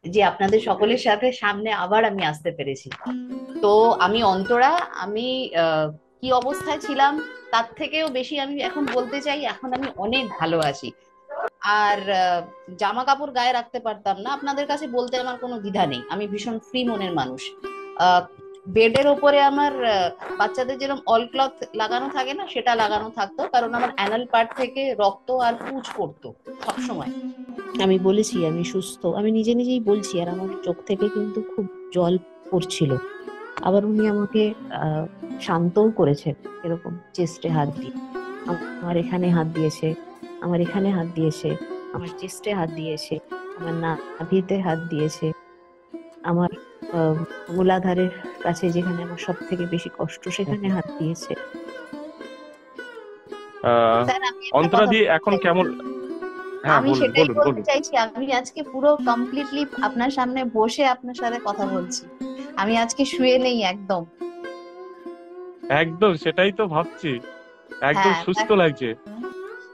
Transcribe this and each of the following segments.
যে আপনাদের সকলের সাথে সামনে আবার আমি আসতে পেরেছি। তো আমি অন্তরা, আমি কি অবস্থায় ছিলাম তার থেকেও বেশি আমি এখন বলতে চাই, এখন আমি অনেক ভালো আছি। আর জামা কাপড় গায়ে রাখতে পারতাম না, আপনাদের কাছে বলতে আমার কোনো দ্বিধা নেই, আমি ভীষণ ফ্রি মনের মানুষ। বেডের ওপরে আমার বাচ্চাদের যেরকম অল ক্লথ লাগানো থাকে না, সেটা লাগানো থাকতো, কারণ আমার অ্যানাল পার্ট থেকে রক্ত আর পুজ পড়তো সবসময়। আমি বলেছি আমি সুস্থ, আমি নিজে নিজেই বলছি, আর আমার চোখ থেকে কিন্তু খুব জল পড়ছিল। আবার উনি আমাকে আহ শান্তও করেছেন, এরকম চেস্টে হাত দিয়ে, আমার এখানে হাত দিয়েছে, আমার এখানে হাত দিয়েছে, আমার চেস্টে হাত দিয়েছে, আমার নাভিতে হাত দিয়েছে, আমার আহ মূলাধারের কাছে যেখানে আমার সব থেকে বেশি কষ্ট সেখানে হাত দিয়েছে। আহ স্যার, আমি একটা অন্তরা কথা দি বলতে এখন চাই, কেমন? হ্যাঁ, আমি বলুন সেটাই বলুন বলতে বলুন। চাইছি, আমি আজকে পুরো কমপ্লিটলি আপনার সামনে বসে আপনার সাথে কথা বলছি, আমি আজকে শুয়ে নেই একদম। একদম সেটাই তো ভাবছি, একদম হ্যাঁ, সুস্থ লাগছে।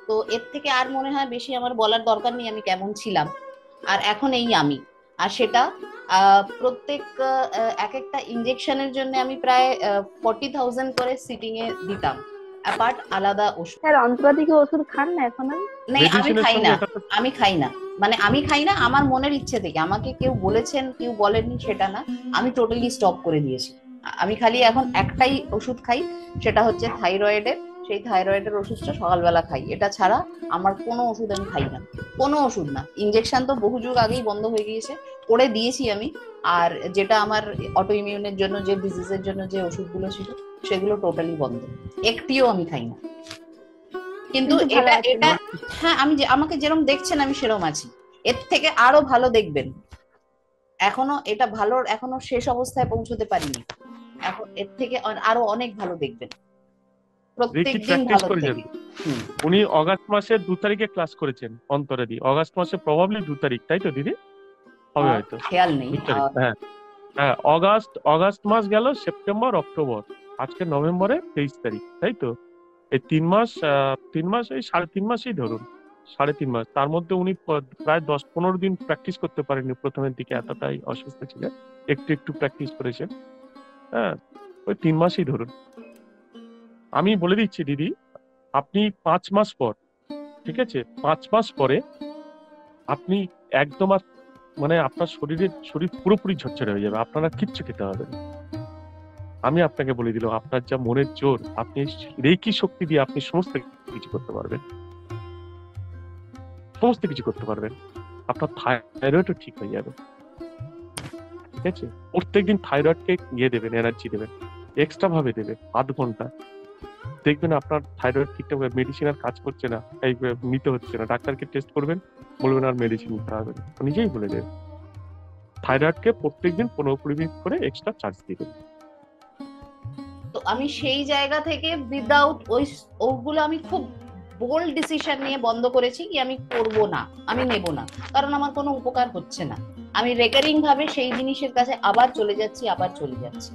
তো এর থেকে আর মনে হয় বেশি আমার বলার দরকার নেই আমি কেমন ছিলাম, আর এখন এই আমি। আর সেটা প্রত্যেক এক একটা ইনজেকশনের জন্য আমি প্রায় 40,000 করে সিটিং এ দিতাম, অ্যাপার্ট আলাদা ওষুধ। স্যার, অন্তরা কি ওষুধ খান না এখন আর? নেই, আমি মেডিসিনের খাই সঙ্গে না, এটা তো। আমি খাই না, মানে আমি খাই না আমার মনের ইচ্ছে থেকে, আমাকে কেউ বলেছেন কেউ বলেননি সেটা না, আমি টোটালি স্টপ করে দিয়েছি। আমি খালি এখন একটাই ওষুধ খাই, সেটা হচ্ছে থাইরয়েডের, সেই থাইরয়েডের ওষুধটা সকালবেলা খাই, এটা ছাড়া আমার কোনো ওষুধ আমি খাই না, কোনো ওষুধ না। ইনজেকশন তো বহু যুগ আগেই বন্ধ হয়ে গিয়েছে, করে দিয়েছি আমি। আর যেটা আমার অটো ইমিউনের জন্য, যে ডিজিজের জন্য যে ওষুধগুলো ছিল, সেগুলো টোটালি বন্ধ, একটিও আমি খাই না। কিন্তু কিন্তু ভালো এটা আছেন এটা না? হ্যাঁ, আমি যে আমাকে যেরকম দেখছেন আমি সেরকম আছি, এর থেকে আরো ভালো দেখবেন। এখনো এটা ভালোর এখনো শেষ অবস্থায় পৌঁছতে পারিনি, এখন এর থেকে আরো অনেক ভালো দেখবেন, প্রত্যেক কি দিন প্র্যাকটিস ভালোর করেছেন? থেকে। হুম। উনি অগাস্ট মাসের 2 তারিখে ক্লাস করেছেন, অন্তরা দি অগাস্ট মাসে প্রবাবলি 2 তারিখ, তাই তো দিদি? হবে হয়তো খেয়াল নেই। 2 তারিখ, হ্যাঁ। হ্যাঁ, অগাস্ট অগাস্ট মাস গেল, সেপ্টেম্বর, অক্টোবর, আজকে নভেম্বরে 23 তারিখ, তাই তো? এই 3 মাস, 3 মাস, এই 3.5 মাসই ধরুন, 3.5 মাস। তার মধ্যে উনি প্রায় 10-15 দিন প্র্যাকটিস করতে পারেননি, প্রথমের দিকে এতটাই অসুস্থ ছিলেন। একটু একটু প্র্যাকটিস করেছেন। হ্যাঁ, ওই 3 মাসই ধরুন। আমি বলে দিচ্ছি দিদি, আপনি 5 মাস পর, ঠিক আছে, 5 মাস পরে আপনি একদম আর, মানে আপনার শরীর পুরোপুরি ঝরঝরে হয়ে যাবে, আপনারা কিচ্ছু খেতে হবে না। আমি আপনাকে বলে দিলাম, আপনার যা মনের জোর, আপনি রেকি শক্তি দিয়ে আপনি সমস্ত কিছু করতে পারবেন, সমস্ত কিছু করতে পারবেন। আপনার থাইরয়েডও ঠিক হয়ে যাবে, ঠিক আছে? প্রত্যেকদিন থাইরয়েডকে ইয়ে দেবেন, এনার্জি দেবেন, এক্সট্রা ভাবে দেবে, আধ ঘন্টা। দেখবেন আপনার থাইরয়েড ঠিকঠাক মেডিসিন আর কাজ করছে না, এই নিতে হচ্ছে না, ডাক্তারকে টেস্ট করবেন, বলবেন আর মেডিসিন নিতে হবে না, ও নিজেই বলে দেবে। থাইরয়েডকে প্রত্যেকদিন 15-20 মিনিট করে এক্সট্রা চার্জ দিবেন। তো আমি সেই জায়গা থেকে উইদাউট ওগুলো আমি খুব বোল্ড ডিসিশন নিয়ে বন্ধ করেছি, কি আমি করব না, আমি নেব না, কারণ আমার কোনো উপকার হচ্ছে না, আমি রেকারিং ভাবে সেই জিনিসের কাছে আবার চলে যাচ্ছি, আবার চলে যাচ্ছি।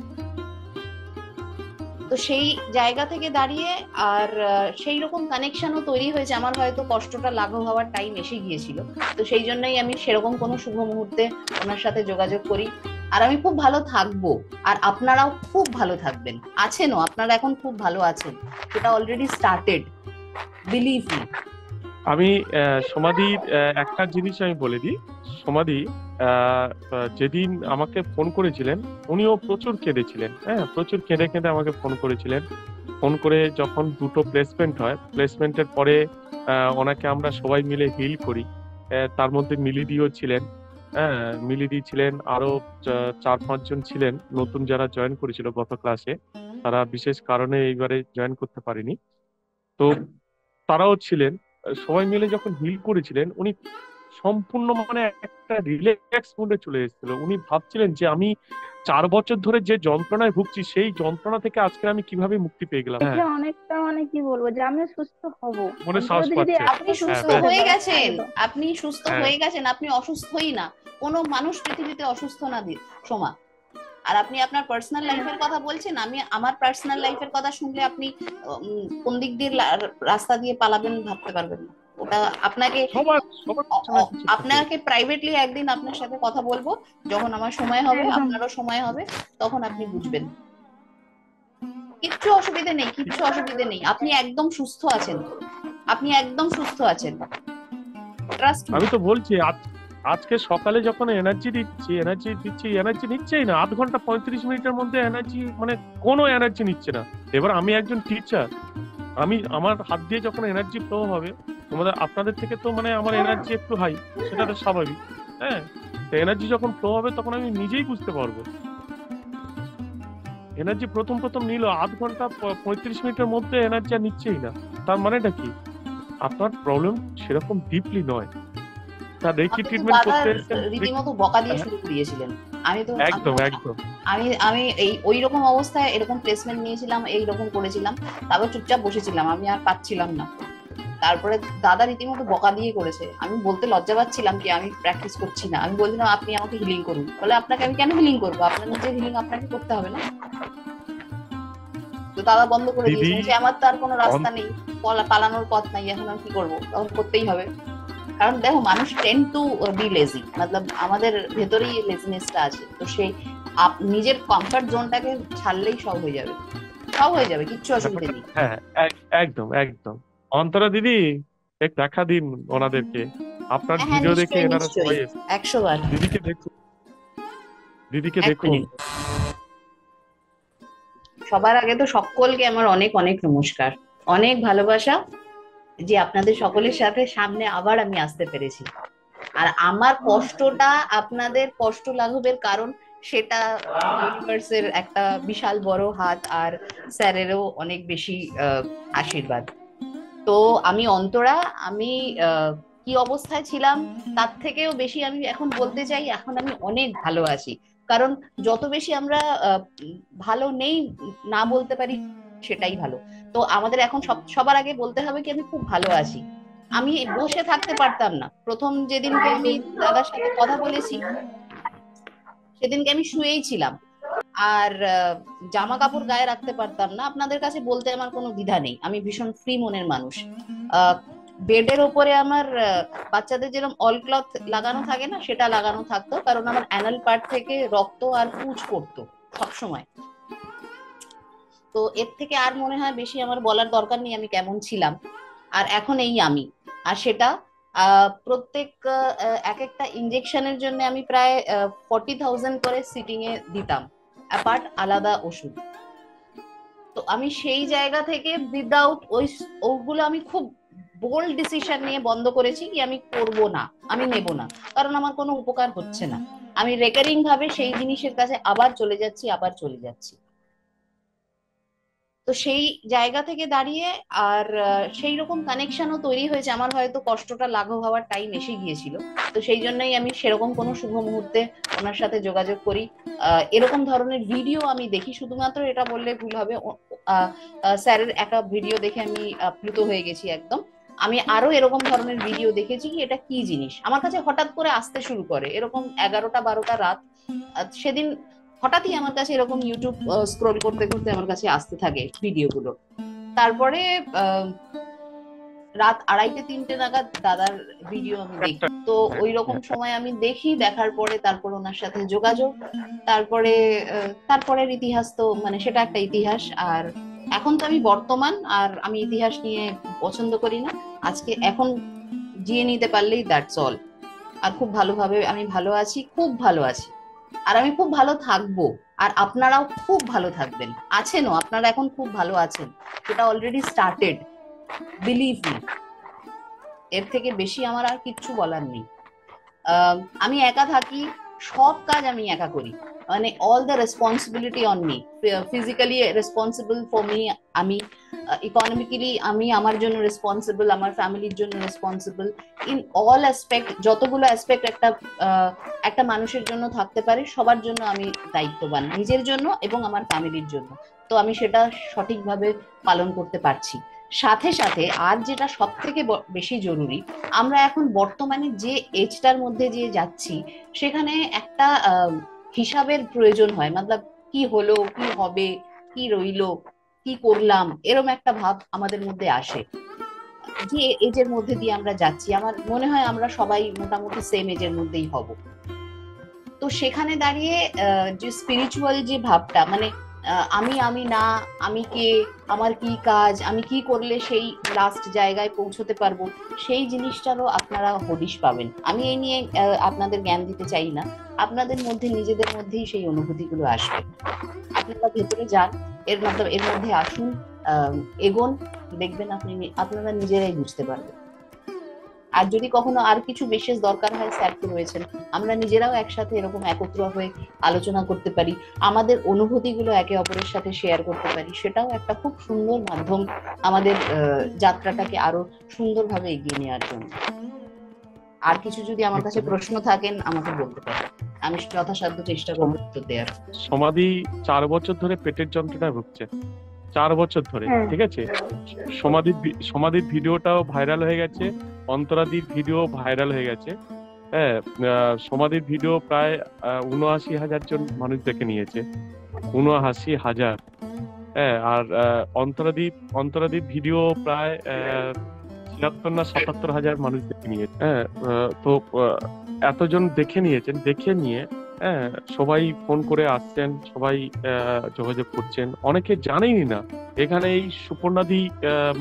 তো সেই জায়গা থেকে দাঁড়িয়ে আর সেই রকম কানেকশনও তৈরি হয়েছে, আমার হয়তো কষ্টটা লাঘব হওয়ার টাইম এসে গিয়েছিল। তো সেই জন্যই আমি সেরকম কোনো শুভ মুহূর্তে ওনার সাথে যোগাযোগ করি। আর আমি খুব ভালো থাকবো, আর আপনারাও খুব ভালো থাকবেন, আছেনও, আপনারা এখন খুব ভালো আছেন, সেটা অলরেডি স্টার্টেড, বিলিভ মি। আমি সমাধির একটা জিনিস আমি বলে দিই। সমাধি যেদিন আমাকে ফোন করেছিলেন, উনিও প্রচুর কেঁদেছিলেন, হ্যাঁ, প্রচুর কেঁদে কেঁদে আমাকে ফোন করেছিলেন। ফোন করে যখন দুটো প্লেসমেন্ট হয়, প্লেসমেন্টের পরে ওনাকে আমরা সবাই মিলে হিল করি। তার মধ্যে মিলিদিও ছিলেন, হ্যাঁ, মিলিদি ছিলেন, আরো 4-5 জন ছিলেন নতুন যারা জয়েন করেছিল গত ক্লাসে, তারা বিশেষ কারণে এইবারে জয়েন করতে পারেনি। তো তারাও ছিলেন। সবাই মিলে যখন হিল করেছিলেন, উনি সম্পূর্ণ, মানে একটা রিল্যাক্স মুডে চলে এসেছিল। উনি ভাবছিলেন যে আমি 4 বছর ধরে যে যন্ত্রণায় ভুগছি, সেই যন্ত্রণা থেকে আজকে আমি কিভাবে মুক্তি পেয়ে গেলাম। দেখে হ্যাঁ, অনেকটা, মানে কি বলবো, যে আমি সুস্থ হব। মনে অন্তরা সাহস দি যদি পাচ্ছে। আপনি এত হ্যাঁ, সুস্থ সুস্থ ব্যাস। হতে হয়ে পারে, গেছেন, একদম। আপনি সুস্থ হ্যাঁ, হয়ে গেছেন, আপনি অসুস্থই না, কোনো মানুষ পৃথিবীতে অসুস্থ না সোমা। আর আপনি আপনার পার্সোনাল লাইফের কথা বলছেন, আমি আমার পার্সোনাল লাইফের কথা শুনলে আপনি কোন দিক দিয়ে রাস্তা দিয়ে পালাবেন ভাবতে পারবেন না। ওটা আপনাকে সবার সবার কিছু না কিছু থাকে। আপনাকে প্রাইভেটলি একদিন আপনার সাথে কথা বলবো, যখন আমার সময় হবে একদম। আপনারও সময় হবে, তখন আপনি বুঝবেন। কিচ্ছু অসুবিধা নেই, কিচ্ছু অসুবিধা নেই, আপনি একদম সুস্থ আছেন তো, আপনি একদম সুস্থ আছেন, ট্রাস্ট মি। আমি তো বলছি আজকে সকালে যখন এনার্জি দিচ্ছি, এনার্জি নিচ্ছেই না, 8 ঘন্টা 35 মিনিটের মধ্যে এনার্জি, মানে কোনো এনার্জি নিচ্ছে না। এবার আমি একজন টিচার, আমি আমার হাত দিয়ে যখন এনার্জি ফ্লো হবে, আপনাদের থেকে তো মানে আমার এনার্জি একটু হাই, সেটা তো স্বাভাবিক। হ্যাঁ, তো এনার্জি যখন ফ্লো হবে তখন আমি নিজেই বুঝতে পারবো। এনার্জি প্রথম প্রথম নিল 8 ঘন্টা 35 মিনিটের মধ্যে এনার্জি আর নিচ্ছেই না। তার মানেটা কি? আপনার প্রবলেম সেরকম ডিপলি নয়। তার রেকি আপনি তো ট্রিটমেন্ট দাদা করতে এসেছেন। রীতিমতো বকা দিয়ে শুরু করিয়েছিলেন। আমি তো আমি একদম একদম। আমি আমি এই ওই রকম অবস্থায় এরকম প্লেসমেন্ট নিয়েছিলাম, এই রকম করেছিলাম, তারপর চুপচাপ বসেছিলাম, আমি আর পাচ্ছিলাম না। তারপরে দাদা রীতিমতো বকা দিয়ে করেছে, আমি বলতে লজ্জা পাচ্ছিলাম কি আমি প্র্যাকটিস করছি না, আমি বলছিলাম আপনি আমাকে হিলিং করুন, বলে আপনাকে আমি কেন হিলিং করবো, আপনার নিজের হিলিং আপনাকে করতে হবে না? তো দাদা বন্ধ করে দিদি, দিয়েছেন যে আমার তো আর কোনো রাস্তা নেই, পালানোর পথ নাই, এখন আমি কি করবো, তখন করতেই হবে। কারণ দেখো, মানুষ টেন্ড টু বি লেজি, মতলব আমাদের ভেতরেই লেজিনেসটা আছে, তো সেই নিজের কমফর্ট জোনটাকে ছাড়লেই সব হয়ে যাবে, সব হয়ে যাবে, কিচ্ছু অসুবিধা ব্যাপারটা নেই। হ্যাঁ, একদম একদম। অন্তরা দিদি, এক দেখা দিন ওনাদেরকে। আপনার হ্যাঁ হ্যাঁ, ভিডিও দেখে নিশ্চয়ই এনারা নিশ্চয়ই, সবাই এসেছে। 100 বার। দিদিকে দেখুন, দিদিকে দেখুন। এক্ষুনি। সবার আগে তো সকলকে আমার অনেক অনেক নমস্কার, অনেক ভালোবাসা, যে আপনাদের সকলের সাথে সামনে আবার আমি আসতে পেরেছি। আর আমার কষ্টটা আপনাদের কষ্ট লাঘবের কারণ, সেটা ইউনিভার্সের একটা বিশাল বড় হাত, আর স্যারেরও অনেক বেশি আশীর্বাদ। তো আমি অন্তরা, আমি কি অবস্থায় ছিলাম তার থেকেও বেশি আমি এখন বলতে চাই, এখন আমি অনেক ভালো আছি। কারণ যত বেশি আমরা ভালো নেই, না বলতে পারি, সেটাই ভালো। তো আমাদের এখন সবার আগে বলতে হবে কি আমি খুব ভালো আছি। আমি বসে থাকতে পারতাম না, প্রথম যেদিনকে আমি দাদার সাথে কথা বলেছি সেদিনকে আমি শুয়েই ছিলাম। আর জামা কাপড় গায়ে রাখতে পারতাম না, আপনাদের কাছে বলতে আমার কোনো দ্বিধা নেই, আমি ভীষণ ফ্রি মনের মানুষ। বেডের ওপরে আমার বাচ্চাদের যেরকম অল ক্লথ লাগানো থাকে না, সেটা লাগানো থাকতো, কারণ আমার অ্যানাল পার্ট থেকে রক্ত আর পুজ পড়তো সবসময়। তো এর থেকে আর মনে হয় বেশি আমার বলার দরকার নেই আমি কেমন ছিলাম। আর এখন এই আমি, আর সেটা প্রত্যেক এক একটা ইনজেকশনের জন্য আমি প্রায় 40,000 করে সিটিং এ দিতাম, অ্যাপার্ট আলাদা ওষুধ। তো আমি সেই জায়গা থেকে উইদাউট ওগুলো আমি খুব বোল্ড ডিসিশন নিয়ে বন্ধ করেছি কি আমি করব না, আমি নেব না, কারণ আমার কোনো উপকার হচ্ছে না। আমি রেকারিং ভাবে সেই জিনিসের কাছে আবার চলে যাচ্ছি, আবার চলে যাচ্ছি। তো সেই জায়গা থেকে দাঁড়িয়ে, আর সেই রকম কানেকশনও তৈরি হয়েছে, আমার হয়তো কষ্টটা লাঘব হওয়ার টাইম এসে গিয়েছিল। তো সেই জন্যই আমি সেরকম কোনো শুভ মুহূর্তে ওনার সাথে যোগাযোগ করি। এরকম ধরনের ভিডিও আমি দেখি, শুধুমাত্র এটা বললে ভুল হবে, স্যারের একা ভিডিও দেখে আমি আপ্লুত হয়ে গেছি একদম। আমি আরো এরকম ধরনের ভিডিও দেখেছি কি এটা কি জিনিস আমার কাছে হঠাৎ করে আসতে শুরু করে, এরকম 11টা 12টা রাত। সেদিন হঠাৎই আমার কাছে এরকম ইউটিউব স্ক্রল করতে করতে আমার কাছে আসতে থাকে ভিডিওগুলো। তারপরে আহ, রাত 2:30 3টে নাগাদ দাদার ভিডিও আমি দেখি, একটা তো ওই রকম সময় আমি দেখি, দেখার পরে তারপর ওনার সাথে যোগাযোগ। তারপরে তারপরের ইতিহাস তো মানে সেটা একটা ইতিহাস। আর এখন তো আমি বর্তমান, আর আমি ইতিহাস নিয়ে পছন্দ করি না। আজকে এখন জিয়ে নিতে পারলেই দ্যাটস অল। আর খুব ভালোভাবে আমি ভালো আছি, খুব ভালো আছি, আর আমি খুব ভালো থাকবো। আর আপনারাও খুব ভালো থাকবেন, আছেনও, আপনারা এখন খুব ভালো আছেন, সেটা অলরেডি স্টার্টেড, বিলিভ মি। এর থেকে বেশি আমার আর কিচ্ছু বলার নেই। আহ, আমি একা থাকি, সব কাজ আমি একা করি, মানে all the responsibility on me, physically responsible for me আমি, ইকোনমিক্যালি আমি আমার জন্য রেসপন্সিবল, আমার ফ্যামিলির জন্য রেসপন্সিবল, ইন অল অ্যাসপেক্ট, যতগুলো অ্যাসপেক্ট একটা মানুষের জন্য থাকতে পারে, সবার জন্য আমি দায়িত্ববান, নিজের জন্য এবং আমার ফ্যামিলির জন্য। তো আমি সেটা সঠিকভাবে পালন করতে পারছি। সাথে সাথে আর যেটা সব থেকে বেশি জরুরি, আমরা এখন বর্তমানে যে এজটার মধ্যে যে যাচ্ছি, সেখানে একটা হিসাবের প্রয়োজন হয়, মতলব কি হলো, কি হবে, কি রইলো, কি করলাম, এরম একটা ভাব আমাদের মধ্যে আসে। যে এজের মধ্যে দিয়ে আমরা যাচ্ছি, আমার মনে হয় আমরা সবাই মোটামুটি সেম এজের মধ্যেই হব। তো সেখানে দাঁড়িয়ে যে স্পিরিচুয়াল যে ভাবটা, মানে আমি আমি না, আমি কে, আমার কি কাজ, আমি কি করলে সেই লাস্ট জায়গায় পৌঁছতে পারবো, সেই জিনিসটারও আপনারা হদিশ পাবেন। আমি এই নিয়ে আপনাদের জ্ঞান দিতে চাই না, আপনাদের মধ্যে নিজেদের মধ্যেই সেই অনুভূতিগুলো আসবে। আপনারা ভেতরে যান, এর মধ্যে আসুন, এগোন, দেখবেন আপনারা নিজেরাই বুঝতে পারবেন। আর যদি কখনো আর কিছু বিশেষ দরকার হয়, স্যার তো রয়েছেন, আমরা নিজেরাও একসাথে এরকম একত্র হয়ে আলোচনা করতে পারি, আমাদের অনুভূতিগুলো একে অপরের সাথে শেয়ার করতে পারি, সেটাও একটা খুব সুন্দর মাধ্যম আমাদের যাত্রাটাকে আরো সুন্দরভাবে এগিয়ে নেওয়ার জন্য। আর কিছু যদি আমার কাছে প্রশ্ন থাকেন আমাকে বলতে পারেন, আমি যথাসাধ্য চেষ্টা করবো উত্তর দেওয়ার। সমাধি 4 বছর ধরে পেটের যন্ত্রণায় ভুগছে, 4 বছর ধরে, ঠিক আছে। সমাধির ভিডিওটাও ভাইরাল হয়ে গেছে, অন্তরাদির ভিডিও ভাইরাল হয়ে গেছে। হ্যাঁ, সমাধির ভিডিও প্রায় ৭৯,০০০ জন মানুষ দেখে নিয়েছে, ৭৯,০০০। হ্যাঁ, আর অন্তরাদির ভিডিও প্রায় ৭৬ না ৭৭,০০০ মানুষ দেখে নিয়েছে। হ্যাঁ, তো এতজন দেখে নিয়েছেন, দেখে নিয়ে হ্যাঁ সবাই ফোন করে আসছেন, সবাই যোগাযোগ করছেন। অনেকে জানেনই না এখানে এই সুপর্ণাদি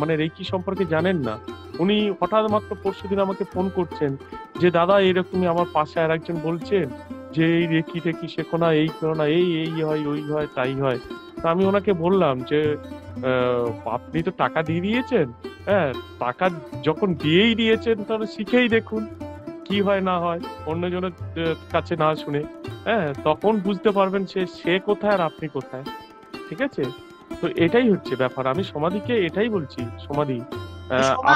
মানে রেকি সম্পর্কে জানেন না। উনি হঠাৎ মাত্র পরশুদিন আমাকে ফোন করছেন যে দাদা এরকমই আমার পাশে আর একজন বলছেন যে এই রেকি টেকি শেখো না, এই করো না, এই এই হয় ওই হয় তাই হয়। তা আমি ওনাকে বললাম যে আপনি তো টাকা দিয়ে দিয়েছেন, হ্যাঁ টাকা যখন দিয়েই দিয়েছেন তাহলে শিখেই দেখুন কি হয় না হয়, অন্যজনের কাছে না শুনে। হ্যাঁ, তখন বুঝতে পারবেন সে কোথায় আর আপনি কোথায়। ঠিক আছে, তো এটাই হচ্ছে ব্যাপার। আমি সমাধিকে এটাই বলছি, সমাধি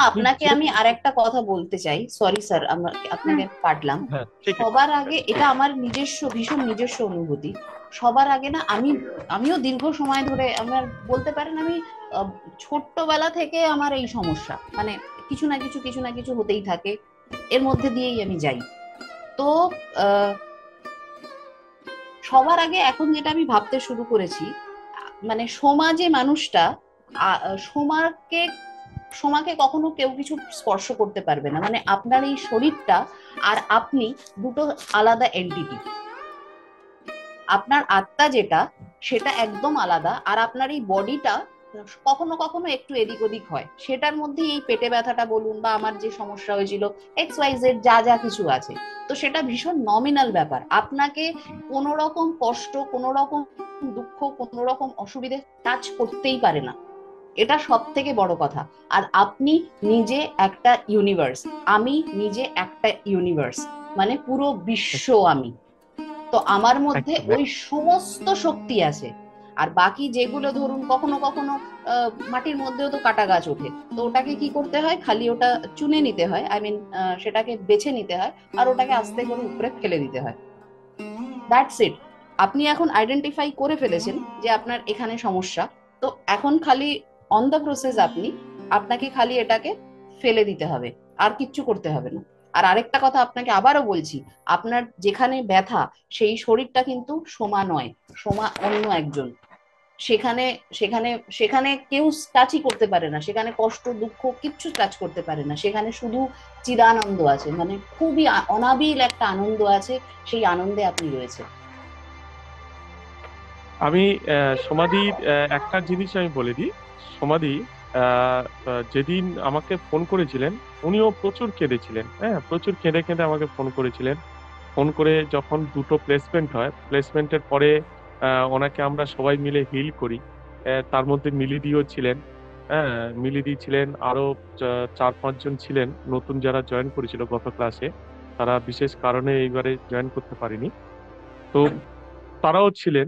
আপনাকে আমি আরেকটা কথা বলতে চাই, সরি স্যার আপনাকে কাটলাম। সবার আগে এটা আমার নিজস্ব ভীষণ নিজস্ব অনুভূতি, সবার আগে না আমিও দীর্ঘ সময় ধরে, আমার বলতে পারেন আমি ছোট্টবেলা থেকে আমার এই সমস্যা, মানে কিছু না কিছু হতেই থাকে, এর মধ্যে দিয়েই আমি যাই। তো সবার আগে এখন যেটা আমি ভাবতে শুরু করেছি, মানে সমাজে মানুষটা সোমাকে কখনো কেউ কিছু স্পর্শ করতে পারবে না, মানে আপনার এই শরীরটা আর আপনি দুটো আলাদা এন্টিটি। আপনার আত্মা যেটা সেটা একদম আলাদা, আর আপনার এই বডিটা কখনো কখনো একটু এদিক ওদিক হয়, সেটার মধ্যে এই পেটে ব্যথাটা বলুন বা আমার যে সমস্যা হয়েছিল XYZ যা কিছু আছে, তো সেটা ভীষণ নমিনাল ব্যাপার। আপনাকে কোনো রকম কষ্ট, কোনো রকম দুঃখ, কোনো রকম অসুবিধে টাচ করতেই পারে না, এটা সব থেকে বড় কথা। আর আপনি নিজে একটা ইউনিভার্স, আমি নিজে একটা ইউনিভার্স, মানে পুরো বিশ্ব আমি। তো আমার মধ্যে ওই সমস্ত শক্তি আছে। আর বাকি যেগুলো ধরুন কখনো কখনো মাটির মধ্যেও তো কাটা গাছ ওঠে, তো ওটাকে কি করতে হয়, খালি ওটা চুনে নিতে হয়, সেটাকে বেছে নিতে হয়, আর ওটাকে আস্তে করে উপরে ফেলে দিতে হয়, দ্যাটস ইট। আপনি এখন আইডেন্টিফাই করে ফেলেছেন যে আপনার এখানে সমস্যা, তো এখন খালি অন দ্য প্রসেস আপনাকে খালি এটাকে ফেলে দিতে হবে, আর কিচ্ছু করতে হবে না। আর আরেকটা কথা আপনাকে আবারও বলছি, আপনার যেখানে ব্যথা সেই শরীরটা কিন্তু সোমা নয়, সোমা অন্য একজন। সেখানে সেখানে সেখানে কেউ টাচই করতে পারে না, সেখানে কষ্ট দুঃখ কিচ্ছু টাচ করতে পারে না, সেখানে শুধু চিদানন্দ আছে, মানে খুবই অনাবিল একটা আনন্দ আছে, সেই আনন্দে আপনি রয়েছে। আমি সমাধির একটা জিনিস আমি বলে দিই। সমাধি যেদিন আমাকে ফোন করেছিলেন উনিও প্রচুর কেঁদেছিলেন, হ্যাঁ প্রচুর কেঁদে কেঁদে আমাকে ফোন করেছিলেন। ফোন করে যখন দুটো প্লেসমেন্ট হয়, প্লেসমেন্টের পরে ওনাকে আমরা সবাই মিলে হিল করি। তার মধ্যে মিলিদিও ছিলেন, হ্যাঁ মিলিদি ছিলেন, আরো 4-5 জন ছিলেন নতুন যারা জয়েন করেছিল গত ক্লাসে, তারা বিশেষ কারণে এইবারে জয়েন করতে পারেনি, তো তারাও ছিলেন।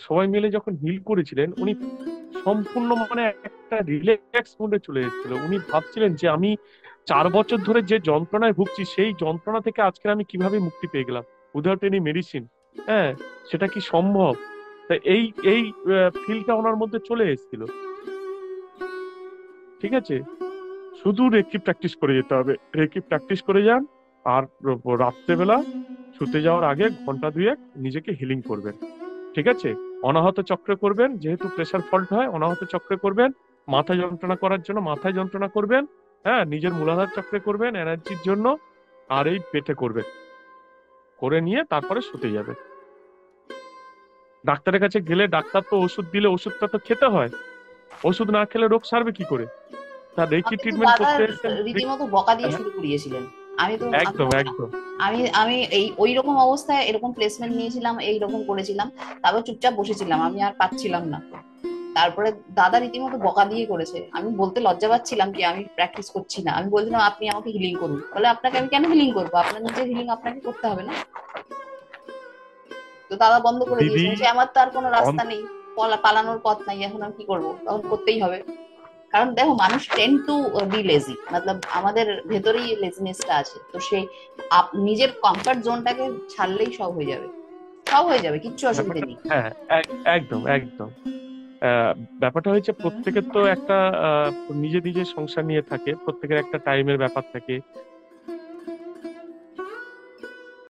সবাই মিলে যখন হিল করেছিলেন উনি সম্পূর্ণ মানে একটা রিল্যাক্স মোডে চলে এসেছিল। উনি ভাবছিলেন যে আমি 4 বছর ধরে যে যন্ত্রণায় ভুগছি সেই যন্ত্রণা থেকে আজকে আমি কিভাবে মুক্তি পেয়ে গেলাম উইদাউট এনি মেডিসিন, হ্যাঁ সেটা কি সম্ভব। তা এই এই ফিলটা ওনার মধ্যে চলে এসেছিল। ঠিক আছে, শুধু রেকি প্র্যাকটিস করে যেতে হবে, রেকি প্র্যাকটিস করে যান, আর রাত্রেবেলা শুতে যাওয়ার আগে ঘন্টা 2-1 নিজেকে হিলিং করবেন। ঠিক আছে, অনাহত চক্রে করবেন, যেহেতু প্রেসার ফল্ট হয় অনাহত চক্রে করবেন। মাথা যন্ত্রণা করার জন্য মাথায় যন্ত্রণা করবেন, হ্যাঁ, নিজের মূলাধার চক্রে করবেন এনার্জির জন্য, আর এই পেটে করবেন, করে নিয়ে তারপরে শুতে যাবে। ডাক্তারের কাছে গেলে ডাক্তার তো ওষুধ দিলে ওষুধটা তো খেতে হয়, ওষুধ না খেলে রোগ সারবে কি করে? তার রেকি আমাকে তো ট্রিটমেন্ট দাদা করতে এসেছেন। রীতিমতো বকা দিয়ে শুরু করিয়েছিলেন। আমি তো একদম একদম। আমি আমি এই ওই রকম অবস্থায় এরকম প্লেসমেন্ট নিয়েছিলাম, এই রকম করেছিলাম, তারপর চুপচাপ বসেছিলাম, আমি আর পাচ্ছিলাম না। তারপরে দাদা রীতিমতো বকা দিয়ে করেছে। আমি বলতে লজ্জা পাচ্ছিলাম যে আমি প্র্যাকটিস করছি না। আমি বলছিলাম আপনি আমাকে হিলিং করুন, বলে আপনাকে আমি কেন হিলিং করবো, আপনার নিজের হিলিং আপনাকে করতে হবে না? তো দাদা বন্ধ করে দিদি, দিয়েছে যে আমার তো আর কোনো রাস্তা নেই, পালানোর পথ নাই, এখন আমি কি করবো, তখন করতেই হবে। কারণ দেখো, মানুষ টেন্ড টু বি লেজি, মতলব আমাদের ভেতরেই লেজিনেসটা আছে, তো সেই নিজের কমফর্ট জোনটাকে ছাড়লেই সব হয়ে যাবে, সব হয়ে যাবে, কিচ্ছু অসুবিধা ব্যাপারটা নেই। হ্যাঁ, একদম একদম। ব্যাপারটা হয়েছে প্রত্যেকের তো একটা নিজে নিজে সংসার নিয়ে থাকে, প্রত্যেকের একটা টাইমের ব্যাপার থাকে,